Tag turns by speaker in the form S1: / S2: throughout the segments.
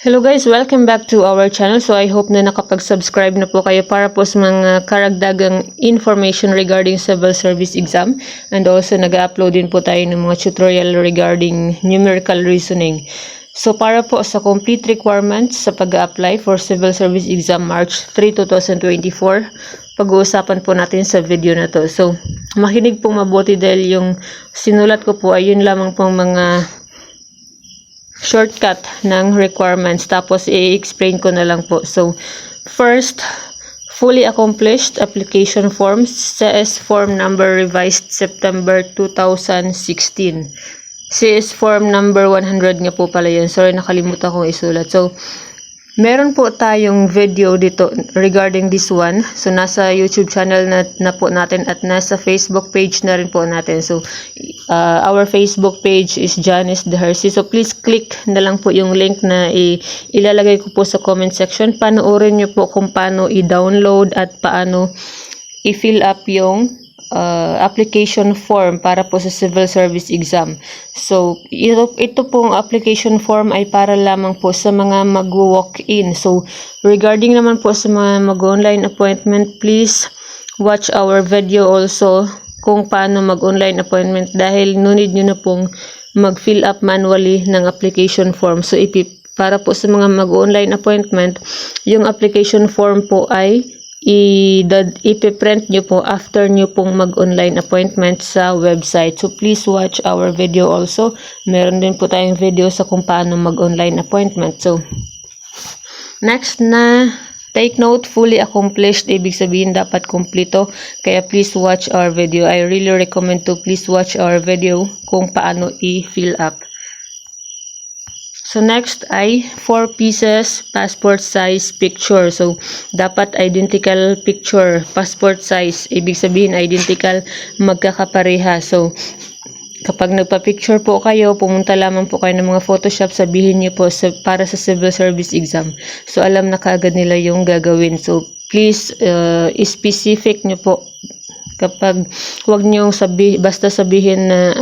S1: Hello guys, welcome back to our channel. So I hope na nakapag-subscribe na po kayo para po sa mga karagdagang information regarding civil service exam. And also nag-upload din po tayo ng mga tutorial regarding numerical reasoning. So para po sa complete requirements sa pag-apply for civil service exam March 3, 2024, pag-uusapan po natin sa video na to. So makinig po mabuti dahil yung sinulat ko po ay yun lamang pong mga shortcut ng requirements, tapos i-explain ko na lang po. So first, fully accomplished application forms, CS form number revised September 2016. CS form number 100 nga po pala yun. Sorry, nakalimutan kong isulat. So meron po tayong video dito regarding this one. So nasa YouTube channel na po natin at nasa Facebook page na rin po natin. So our Facebook page is Janice De Hercy. So please click na lang po yung link na ilalagay ko po sa comment section. Panoorin nyo po kung paano i-download at paano i-fill up yung application form para po sa civil service exam. So ito pong application form ay para lamang po sa mga mag-walk-in. So regarding naman po sa mga mag-online appointment, please watch our video also kung paano mag-online appointment dahil no need nyo na pong mag-fill up manually ng application form. So para po sa mga mag-online appointment, yung application form po ay ipiprint nyo po after nyo pong mag-online appointment sa website. So please watch our video also. Meron din po tayong video sa kung paano mag-online appointment. So next na take note, fully accomplished, ibig sabihin dapat kumpleto. Kaya please watch our video. I really recommend to please watch our video kung paano i-fill up. So next ay 4 pieces passport size picture. So dapat identical picture, passport size. Ibig sabihin identical, magkakapareha. So kapag nagpa-picture po kayo, pumunta lamang po kayo ng mga Photoshop, sabihin niyo po para sa civil service exam. So alam na kaagad nila yung gagawin. So please specific niyo po. Kapag wag niyo basta sabihin na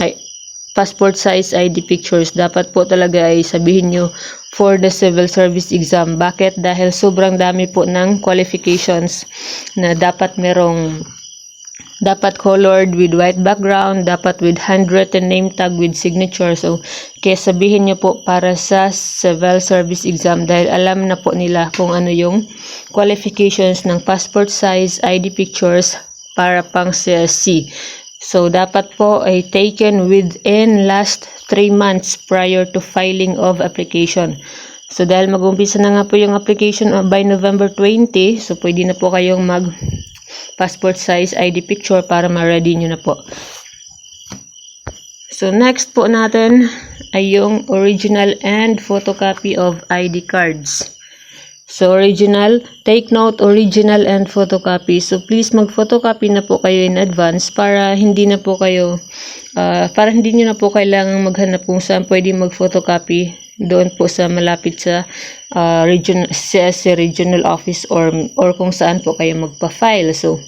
S1: passport size ID pictures, dapat po talaga ay sabihin nyo for the civil service exam. Bakit? Dahil sobrang dami po ng qualifications na dapat colored with white background, dapat with handwritten name tag with signature. So kaya sabihin nyo po para sa civil service exam dahil alam na po nila kung ano yung qualifications ng passport size ID pictures para pang CSC. So, dapat po ay taken within last 3 months prior to filing of application. So, dahil mag-umpisa na nga po yung application by November 20, so pwede na po kayong mag-passport size ID picture para ma-ready nyo na po. So, next po natin ay yung original and photocopy of ID cards. So, original, take note, original and photocopy. So, please mag-photocopy na po kayo in advance para hindi nyo na po kailangang maghanap kung saan pwede mag-photocopy doon po sa malapit sa CSC regional office or kung saan po kayo magpa-file. So,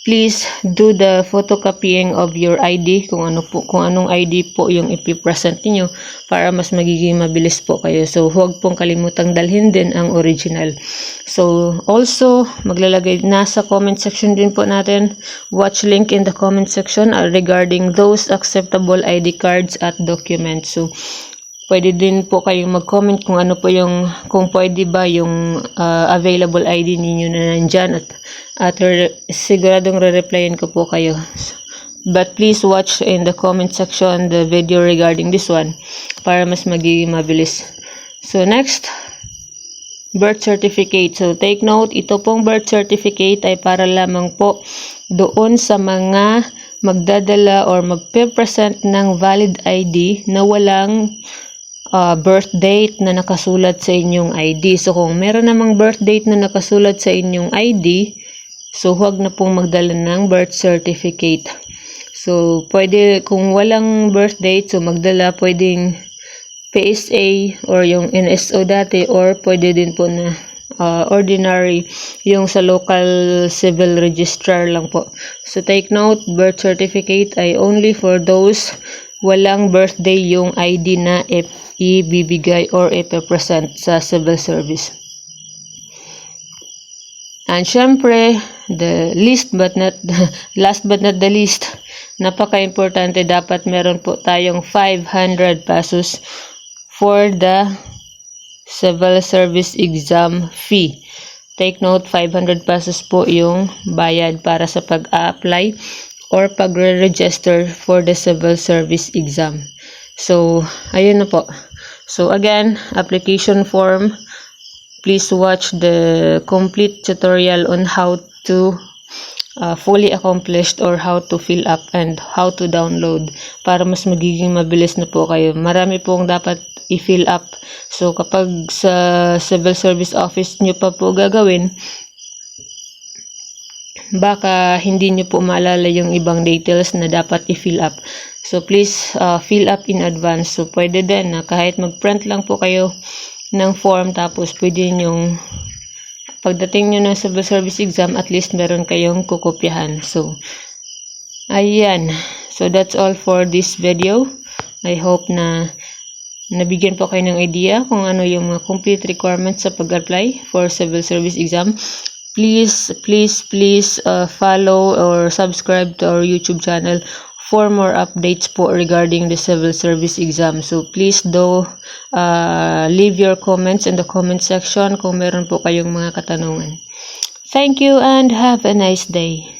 S1: please do the photocopying of your ID kung anong ID po yung ipipresent niyo para mas magiging mabilis po kayo. So huwag pong kalimutang dalhin din ang original. So also maglalagay nasa comment section din po natin, watch link in the comment section regarding those acceptable ID cards at documents. So pwede din po kayong mag-comment kung ano po kung pwede ba yung available ID ninyo na nandyan at siguradong re-replyan ko po kayo. But please watch in the comment section the video regarding this one para mas magiging mabilis. So next, birth certificate. So take note, ito pong birth certificate ay para lamang po doon sa mga magdadala or magpe-present ng valid ID na walang birth date na nakasulat sa inyong ID. So kung meron namang birth date na nakasulat sa inyong ID, so huwag na pong magdala ng birth certificate. So pwede kung walang birth date, so magdala pwedeng PSA or yung NSO dati, or pwede din po na ordinary yung sa local civil registrar lang po. So take note, birth certificate ay only for those walang birthday yung ID na ibibigay or ipe-present sa civil service. And syempre, the least but not last but not the least, napaka-importante, dapat meron po tayong 500 pesos for the civil service exam fee. Take note, 500 pesos po yung bayad para sa pag-a-apply or pagre-register for the civil service exam. So, ayun na po. So again, application form, please watch the complete tutorial on how to fully accomplished or how to fill up and how to download para mas magiging mabilis na po kayo. Marami pong dapat i-fill up. So kapag sa civil service office nyo pa po gagawin, baka hindi nyo po maalala yung ibang details na dapat i-fill up. So please fill up in advance. So pwede din na kahit mag-print lang po kayo ng form, tapos pwede nyong pagdating nyo ng civil service exam, at least meron kayong kukopyahan. So ayan, so that's all for this video. I hope na nabigyan po kayo ng idea kung ano yung mga complete requirements sa pag-apply for civil service exam. Please follow or subscribe to our YouTube channel for more updates po regarding the civil service exam. So please do leave your comments in the comment section kung meron po kayong mga katanungan. Thank you and have a nice day.